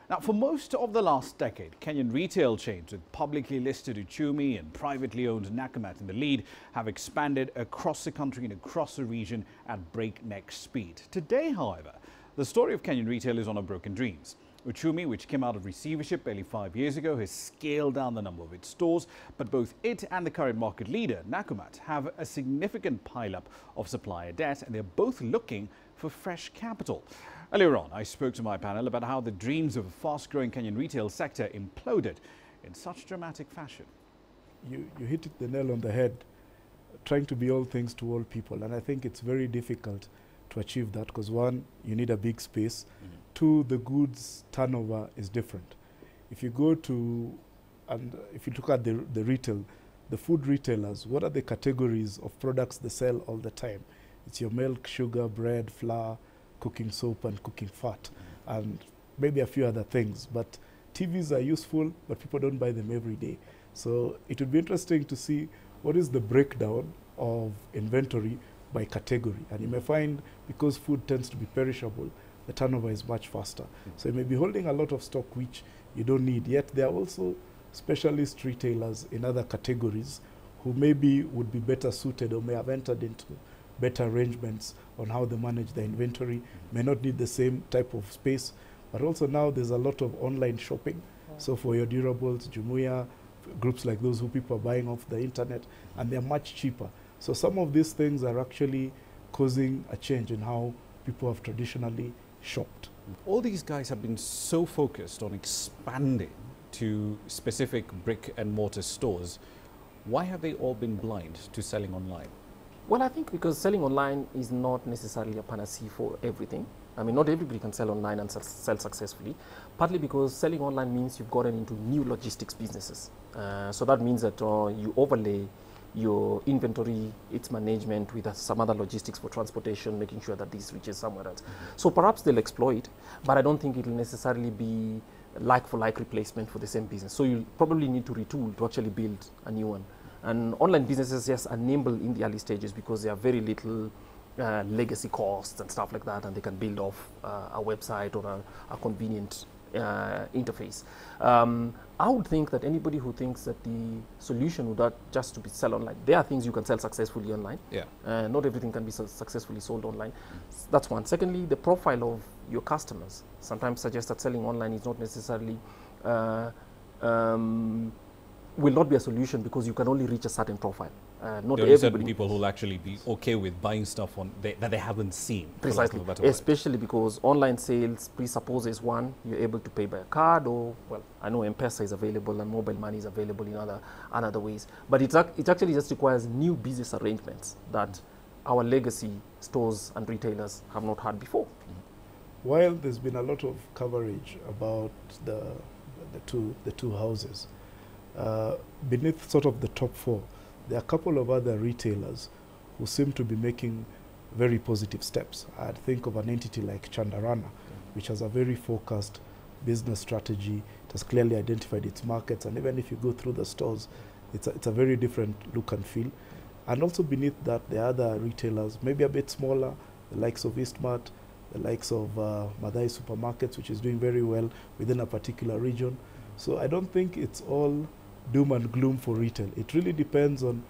Now, for most of the last decade, Kenyan retail chains with publicly listed Uchumi and privately owned Nakumatt in the lead have expanded across the country and across the region at breakneck speed. Today, however, the story of Kenyan retail is on a broken dreams. Uchumi, which came out of receivership barely 5 years ago, has scaled down the number of its stores, but both it and the current market leader, Nakumatt, have a significant pile-up of supplier debt, and they're both looking for fresh capital. Earlier on, I spoke to my panel about how the dreams of a fast-growing Kenyan retail sector imploded in such dramatic fashion. You hit the nail on the head, trying to be all things to all people, and I think it's very difficult to achieve that because one, you need a big space. Two, the goods turnover is different. If you go to, and if you look at the retail, the food retailers, what are the categories of products they sell all the time? It's your milk, sugar, bread, flour, cooking soap and cooking fat, and maybe a few other things. But TVs are useful, but people don't buy them every day. So it would be interesting to see what is the breakdown of inventory by category. And you may find, because food tends to be perishable, the turnover is much faster. So you may be holding a lot of stock which you don't need, yet there are also specialist retailers in other categories who maybe would be better suited or may have entered into better arrangements on how they manage their inventory, may not need the same type of space, but also now there's a lot of online shopping. So for your durables, Jumuia, groups like those who people are buying off the internet, and they're much cheaper. So some of these things are actually causing a change in how people have traditionally shopped. All these guys have been so focused on expanding to specific brick and mortar stores. Why have they all been blind to selling online? Well, I think because selling online is not necessarily a panacea for everything. I mean, not everybody can sell online and sell successfully, partly because selling online means you've gotten into new logistics businesses. So that means that you overlay your inventory, its management with some other logistics for transportation, making sure that this reaches somewhere else. So perhaps they'll exploit, but I don't think it will necessarily be like-for-like replacement for the same business. So you'll probably need to retool to actually build a new one. And online businesses, yes, are nimble in the early stages because there are very little legacy costs and stuff like that, and they can build off a website or a convenient interface. I would think that anybody who thinks that the solution would not just to be sell online, there are things you can sell successfully online. Yeah. Not everything can be successfully sold online. That's one. Secondly, the profile of your customers sometimes suggests that selling online is not necessarily will not be a solution because you can only reach a certain profile. Not there are certain people who will actually be okay with buying stuff on that they haven't seen. Precisely, especially because online sales presupposes one, you're able to pay by a card, or, well, I know M-Pesa is available and mobile money is available in other ways. But it actually just requires new business arrangements that our legacy stores and retailers have not had before. While there's been a lot of coverage about the two houses, beneath sort of the top four, there are a couple of other retailers who seem to be making very positive steps. I'd think of an entity like Chandarana, which has a very focused business strategy. It has clearly identified its markets, and even if you go through the stores, it's a very different look and feel. And also beneath that, there are other retailers, maybe a bit smaller, the likes of Eastmart, the likes of Madai Supermarkets, which is doing very well within a particular region. So I don't think it's all doom and gloom for retail. It really depends on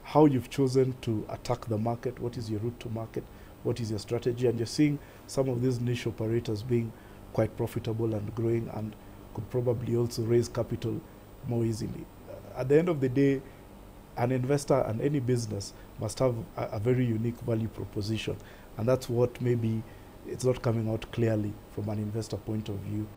how you've chosen to attack the market, what is your route to market, what is your strategy, and you're seeing some of these niche operators being quite profitable and growing and could probably also raise capital more easily. At the end of the day, an investor and any business must have a very unique value proposition, and that's what maybe it's not coming out clearly from an investor point of view.